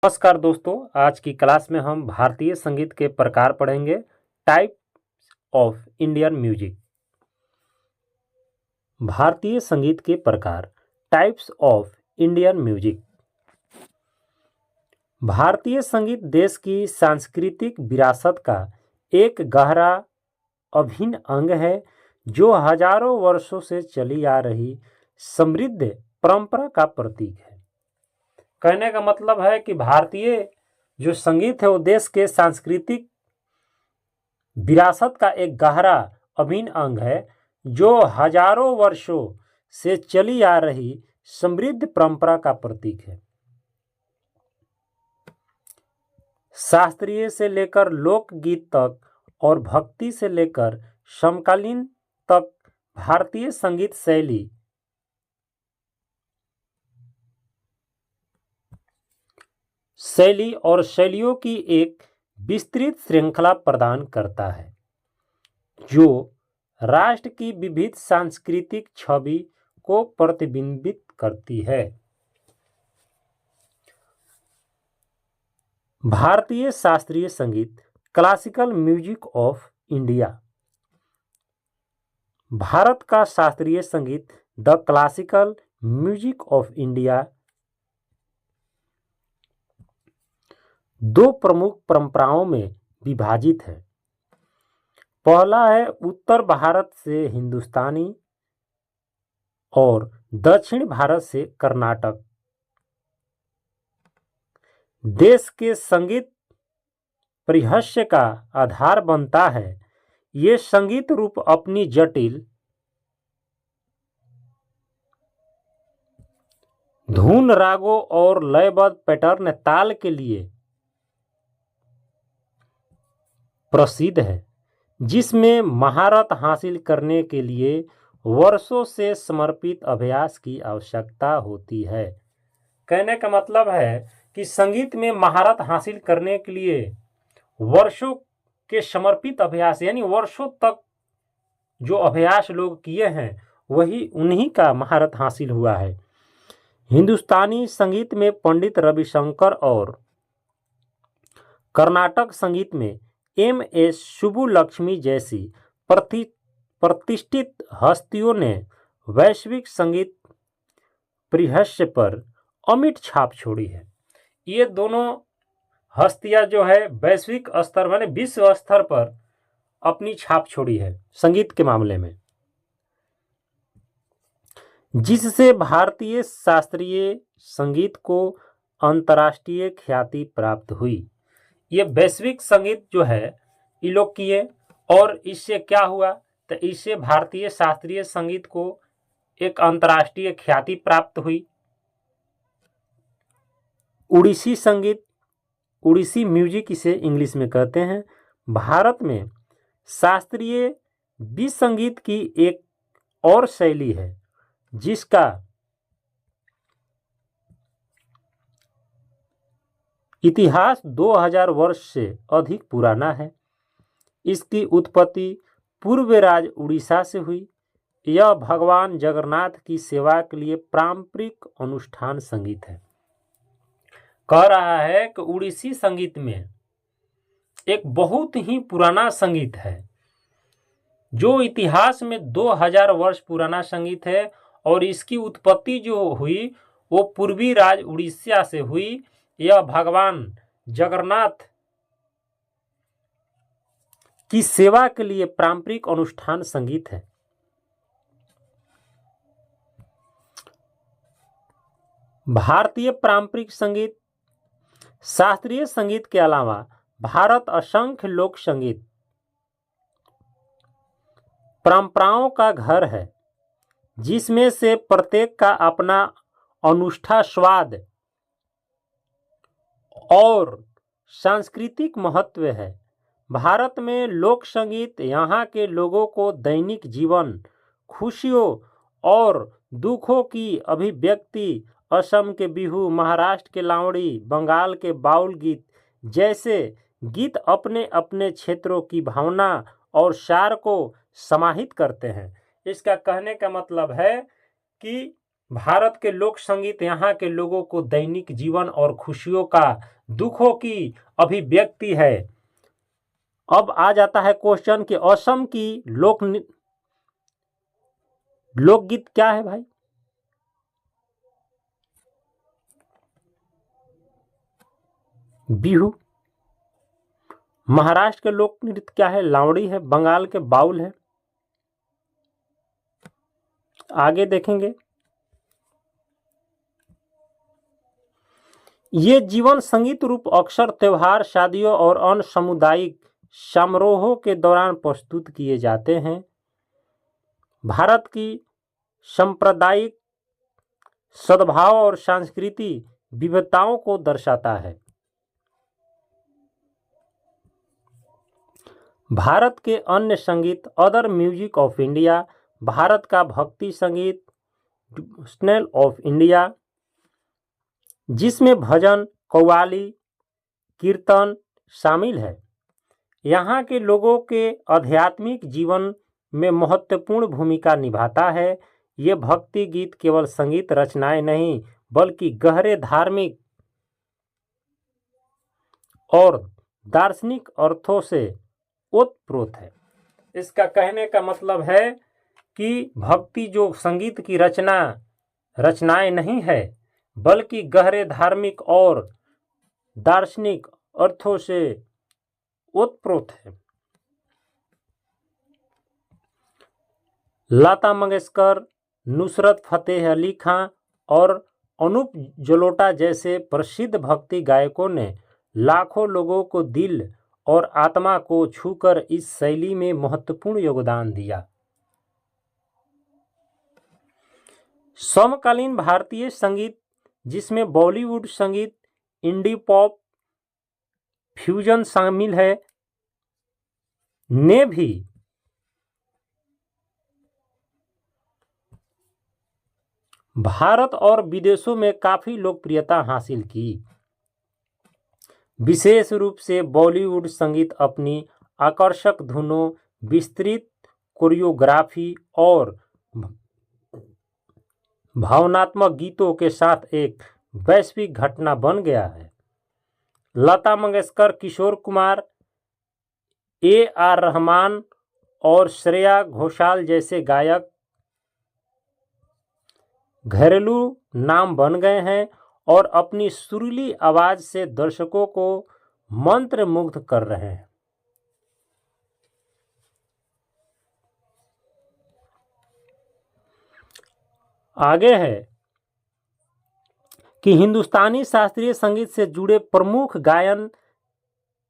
नमस्कार दोस्तों, आज की क्लास में हम भारतीय संगीत के प्रकार पढ़ेंगे। Type of Indian music. भारतीय संगीत के प्रकार, टाइप्स ऑफ इंडियन म्यूजिक। भारतीय संगीत देश की सांस्कृतिक विरासत का एक गहरा अभिन्न अंग है जो हजारों वर्षों से चली आ रही समृद्ध परंपरा का प्रतीक है। कहने का मतलब है कि भारतीय जो संगीत है वो देश के सांस्कृतिक विरासत का एक गहरा अभिन्न अंग है जो हजारों वर्षों से चली आ रही समृद्ध परंपरा का प्रतीक है। शास्त्रीय से लेकर लोकगीत तक और भक्ति से लेकर समकालीन तक भारतीय संगीत शैली और शैलियों की एक विस्तृत श्रृंखला प्रदान करता है जो राष्ट्र की विविध सांस्कृतिक छवि को प्रतिबिंबित करती है। भारतीय शास्त्रीय संगीत, classical music of India. Bharat का शास्त्रीय संगीत the classical music of India दो प्रमुख परंपराओं में विभाजित है। पहला है उत्तर भारत से हिंदुस्तानी और दक्षिण भारत से कर्नाटक। देश के संगीत परिदृश्य का आधार बनता है। ये संगीत रूप अपनी जटिल धुन, रागों और लयबद्ध पैटर्न ताल के लिए प्रसिद्ध है, जिसमें महारत हासिल करने के लिए वर्षों से समर्पित अभ्यास की आवश्यकता होती है। कहने का मतलब है कि संगीत में महारत हासिल करने के लिए वर्षों के समर्पित अभ्यास, यानी वर्षों तक जो अभ्यास लोग किए हैं वही उन्हीं का महारत हासिल हुआ है। हिंदुस्तानी संगीत में पंडित रविशंकर और कर्नाटक संगीत में एम.एस. सुब्बुलक्ष्मी जैसी प्रतिष्ठित हस्तियों ने वैश्विक संगीत परिदृश्य पर अमिट छाप छोड़ी है। ये दोनों हस्तियां जो है वैश्विक स्तर माने विश्व स्तर पर अपनी छाप छोड़ी है संगीत के मामले में, जिससे भारतीय शास्त्रीय संगीत को अंतर्राष्ट्रीय ख्याति प्राप्त हुई। ये वैश्विक संगीत जो है ये लोग किए और इससे क्या हुआ, तो इससे भारतीय शास्त्रीय संगीत को एक अंतर्राष्ट्रीय ख्याति प्राप्त हुई। उड़ीसी संगीत, उड़ीसी म्यूजिक इसे इंग्लिश में कहते हैं, भारत में शास्त्रीय विश्व संगीत की एक और शैली है जिसका इतिहास 2000 वर्ष से अधिक पुराना है। इसकी उत्पत्ति पूर्व राज्य उड़ीसा से हुई। यह भगवान जगन्नाथ की सेवा के लिए पारंपरिक अनुष्ठान संगीत है। कह रहा है कि उड़ीसी संगीत में एक बहुत ही पुराना संगीत है जो इतिहास में 2000 वर्ष पुराना संगीत है और इसकी उत्पत्ति जो हुई वो पूर्वी राज्य उड़ीसा से हुई। यह भगवान जगन्नाथ की सेवा के लिए पारंपरिक अनुष्ठान संगीत है। भारतीय पारंपरिक संगीत, शास्त्रीय संगीत के अलावा भारत असंख्य लोक संगीत परंपराओं का घर है, जिसमें से प्रत्येक का अपना अनूठा स्वाद और सांस्कृतिक महत्व है। भारत में लोक संगीत यहाँ के लोगों को दैनिक जीवन, खुशियों और दुखों की अभिव्यक्ति, असम के बिहू, महाराष्ट्र के लावड़ी, बंगाल के बाउल गीत जैसे गीत अपने अपने क्षेत्रों की भावना और सार को समाहित करते हैं। इसका कहने का मतलब है कि भारत के लोक संगीत यहाँ के लोगों को दैनिक जीवन और खुशियों का, दुखों की अभिव्यक्ति है। अब आ जाता है क्वेश्चन कि असम की लोकगीत क्या है भाई? बिहू। महाराष्ट्र के लोक नृत्य क्या है? लावड़ी है। बंगाल के बाउल है। आगे देखेंगे, ये जीवन संगीत रूप अक्सर त्योहार, शादियों और अन्य सामुदायिक समारोहों के दौरान प्रस्तुत किए जाते हैं। भारत की सांप्रदायिक सद्भाव और सांस्कृतिक विविधताओं को दर्शाता है। भारत के अन्य संगीत, other music of India, Bharat का भक्ति संगीत, डिवोशनल ऑफ इंडिया, जिसमें भजन, कव्वाली, कीर्तन शामिल है। यहाँ के लोगों के आध्यात्मिक जीवन में महत्वपूर्ण भूमिका निभाता है। ये भक्ति गीत केवल संगीत रचनाएं नहीं, बल्कि गहरे धार्मिक और दार्शनिक अर्थों से ओतप्रोत है। इसका कहने का मतलब है कि भक्ति जो संगीत की रचनाएं नहीं है, बल्कि गहरे धार्मिक और दार्शनिक अर्थों से ओतप्रोत है। लता मंगेशकर, नुसरत फतेह अली खां और अनूप जलोटा जैसे प्रसिद्ध भक्ति गायकों ने लाखों लोगों को दिल और आत्मा को छूकर इस शैली में महत्वपूर्ण योगदान दिया। समकालीन भारतीय संगीत, जिसमें बॉलीवुड संगीत, इंडी पॉप, फ्यूजन शामिल है, ने भी भारत और विदेशों में काफी लोकप्रियता हासिल की। विशेष रूप से बॉलीवुड संगीत अपनी आकर्षक धुनों, विस्तृत कोरियोग्राफी और भावनात्मक गीतों के साथ एक वैश्विक घटना बन गया है। लता मंगेशकर, किशोर कुमार, AR रहमान और श्रेया घोषाल जैसे गायक घरेलू नाम बन गए हैं और अपनी सुरीली आवाज से दर्शकों को मंत्रमुग्ध कर रहे हैं। आगे है कि हिंदुस्तानी शास्त्रीय संगीत से जुड़े प्रमुख गायन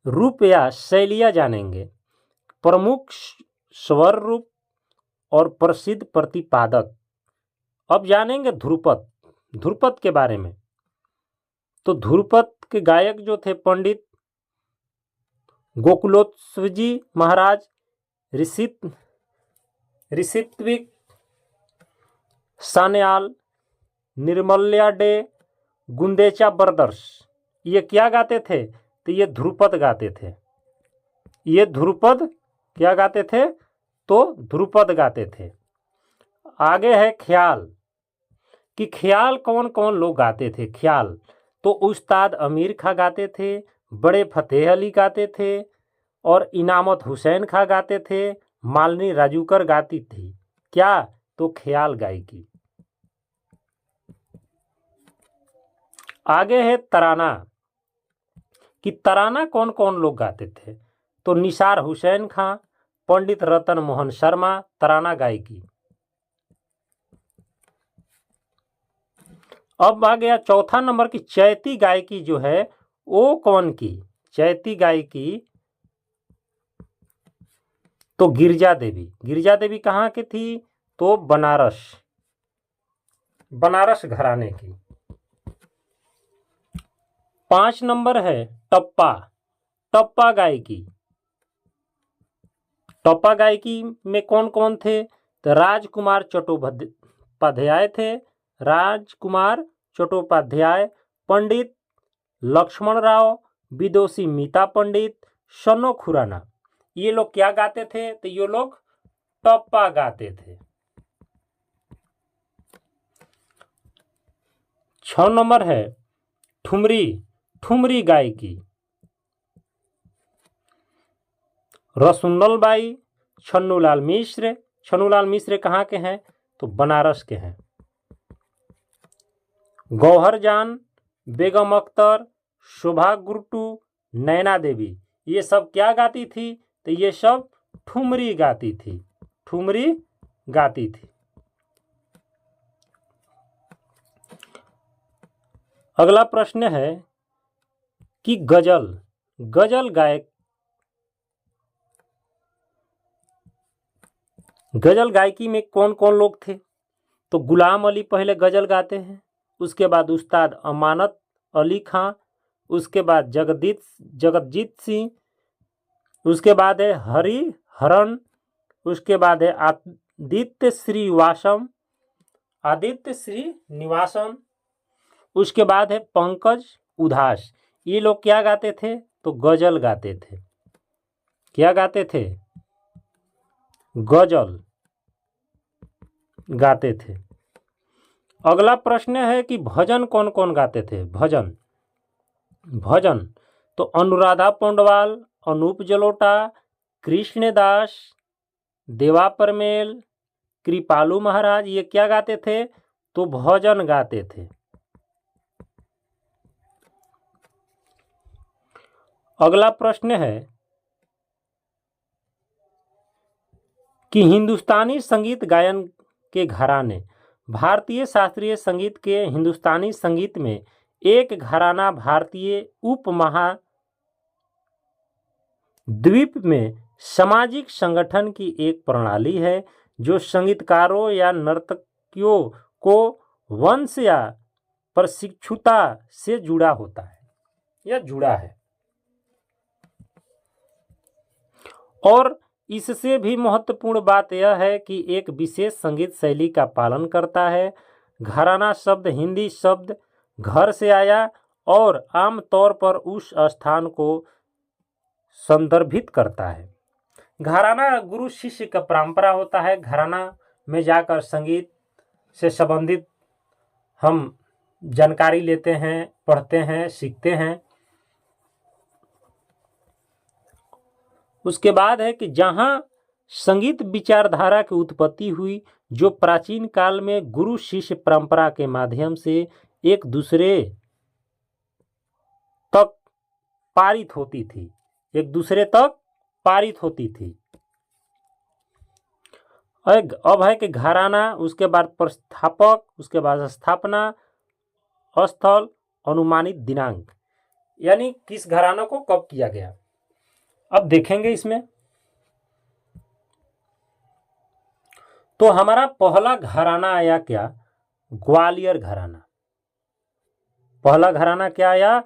रूप या शैलियाँ जानेंगे। प्रमुख स्वर रूप और प्रसिद्ध प्रतिपादक। अब जानेंगे ध्रुपद के बारे में। तो ध्रुपद के गायक जो थे पंडित गोकुलोत्सवजी महाराज, ऋषित्विक सान्याल, निर्मल्या डे, गुंदेचा ब्रदर्स, ये क्या गाते थे? तो ये ध्रुपद गाते थे। ये ध्रुपद क्या गाते थे? तो ध्रुपद गाते थे। आगे है ख्याल, कि ख्याल कौन कौन लोग गाते थे? ख्याल तो उस्ताद अमीर खां गाते थे, बड़े फतेह अली गाते थे और इनामत हुसैन खां गाते थे, मालिनी राजूकर गाती थी। क्या? तो ख्याल गायकी। आगे है तराना, कि तराना कौन कौन लोग गाते थे? तो निसार हुसैन खां, पंडित रतन मोहन शर्मा, तराना गायकी। अब आ गया चौथा नंबर की चैती गायकी जो है वो कौन की? चैती गायकी तो गिरजा देवी। गिरजा देवी कहाँ की थी? तो बनारस घराने की। 5 नंबर है टप्पा गायकी। टप्पा गायकी में कौन कौन थे? तो राजकुमार चट्टोपाध्याय थे, पंडित लक्ष्मण राव, विदुषी मीता पंडित, सनो खुराना, ये लोग क्या गाते थे? तो ये लोग टप्पा गाते थे। 6 नंबर है ठुमरी, ठुमरी गायकी। रसूललाल बाई, छन्नूलाल मिश्र। छन्नूलाल मिश्र कहाँ के हैं? तो बनारस के हैं। गौहर जान, बेगम अख्तर, शोभा गुरटू, नैना देवी, ये सब क्या गाती थी? तो ये सब ठुमरी गाती थी, ठुमरी गाती थी। अगला प्रश्न है कि गजल, गजल गायक, गजल गायकी में कौन कौन लोग थे? तो गुलाम अली पहले गजल गाते हैं, उसके बाद उस्ताद अमानत अली खां, उसके बाद जगजीत सिंह, उसके बाद है हरि हरण, उसके बाद है आदित्य श्रीवासम, आदित्य श्रीनिवासन, उसके बाद है पंकज उधास। ये लोग क्या गाते थे? तो गजल गाते थे। क्या गाते थे? गजल गाते थे। अगला प्रश्न है कि भजन कौन कौन गाते थे? भजन, भजन तो अनुराधा पौंडवाल, अनूप जलोटा, कृष्णदास, देवा परमेल, कृपालू महाराज, ये क्या गाते थे? तो भजन गाते थे। अगला प्रश्न है कि हिंदुस्तानी संगीत गायन के घराने, भारतीय शास्त्रीय संगीत के हिंदुस्तानी संगीत में एक घराना भारतीय उपमहाद्वीप में सामाजिक संगठन की एक प्रणाली है जो संगीतकारों या नर्तकियों को वंश या प्रशिक्षुता से जुड़ा होता है या जुड़ा है। और इससे भी महत्वपूर्ण बात यह है कि एक विशेष संगीत शैली का पालन करता है। घराना शब्द हिंदी शब्द घर से आया और आमतौर पर उस स्थान को संदर्भित करता है। घराना गुरु शिष्य का परंपरा होता है। घराना में जाकर संगीत से संबंधित हम जानकारी लेते हैं, पढ़ते हैं, सीखते हैं। उसके बाद है कि जहाँ संगीत विचारधारा की उत्पत्ति हुई जो प्राचीन काल में गुरु शिष्य परंपरा के माध्यम से एक दूसरे तक पारित होती थी, एक दूसरे तक पारित होती थी। अब है कि घराना, उसके बाद प्रस्थापक, उसके बाद स्थापना स्थल, अनुमानित दिनांक, यानी किस घराना को कब किया गया। अब देखेंगे इसमें तो हमारा पहला घराना आया क्या? ग्वालियर घराना। पहला घराना क्या आया?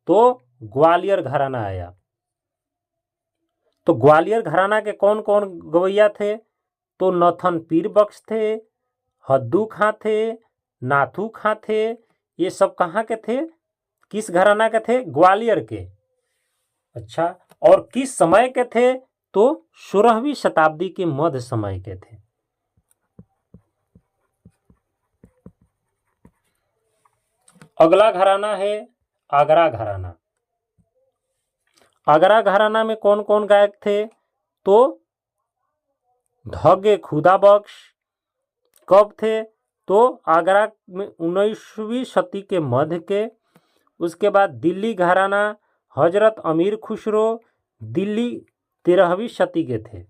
तो ग्वालियर घराना आया। तो ग्वालियर घराना के कौन कौन गवैया थे? तो नथन पीर बख्श थे, हद्दू खां थे, नाथू खां थे। ये सब कहाँ के थे? किस घराना के थे? ग्वालियर के। अच्छा, और किस समय के थे? तो 16वीं शताब्दी के मध्य समय के थे। अगला घराना है आगरा घराना। आगरा घराना में कौन कौन गायक थे? तो धगे खुदा बख्श। कब थे? तो आगरा में 19वीं शती के मध्य के। उसके बाद दिल्ली घराना हजरत अमीर खुसरो, दिल्ली 13वीं शती के थे।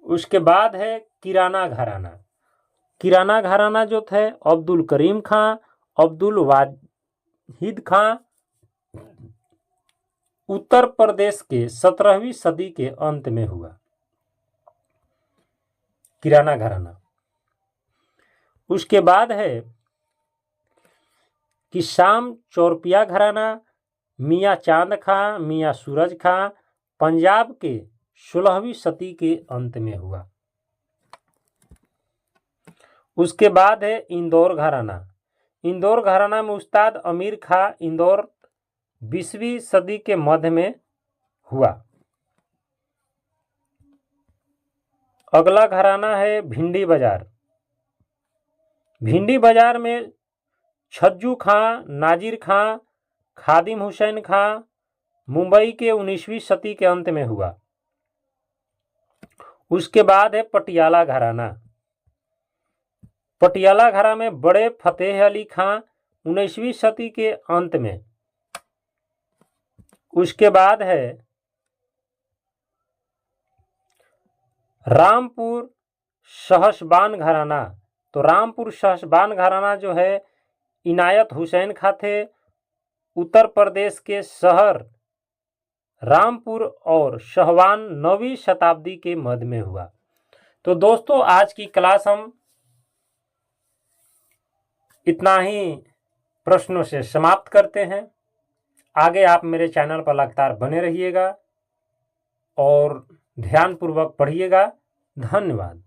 उसके बाद है किराना घराना। किराना घराना जो थे अब्दुल करीम खां, अब्दुल वाहिद खां, उत्तर प्रदेश के 17वीं सदी के अंत में हुआ किराना घराना। उसके बाद है कि शाम चौरपिया घराना, मियाँ चांद खां, मियाँ सूरज खां, पंजाब के 16वीं सदी के अंत में हुआ। उसके बाद है इंदौर घराना। इंदौर घराना में उस्ताद अमीर खां, इंदौर 20वीं सदी के मध्य में हुआ। अगला घराना है भिंडी बाजार। भिंडी बाजार में छज्जू खां, नाजिर खां, खादिम हुसैन खां मुंबई के 19वीं सदी के अंत में हुआ। उसके बाद है पटियाला घराना। पटियाला घराना में बड़े फतेह अली खां 19वीं सदी के अंत में। उसके बाद है रामपुर सहसबान घराना। तो रामपुर सहसबान घराना जो है इनायत हुसैन खां थे। उत्तर प्रदेश के शहर रामपुर और सहवान 9वीं शताब्दी के मध्य में हुआ। तो दोस्तों आज की क्लास हम इतना ही प्रश्नों से समाप्त करते हैं। आगे आप मेरे चैनल पर लगातार बने रहिएगा और ध्यानपूर्वक पढ़िएगा। धन्यवाद।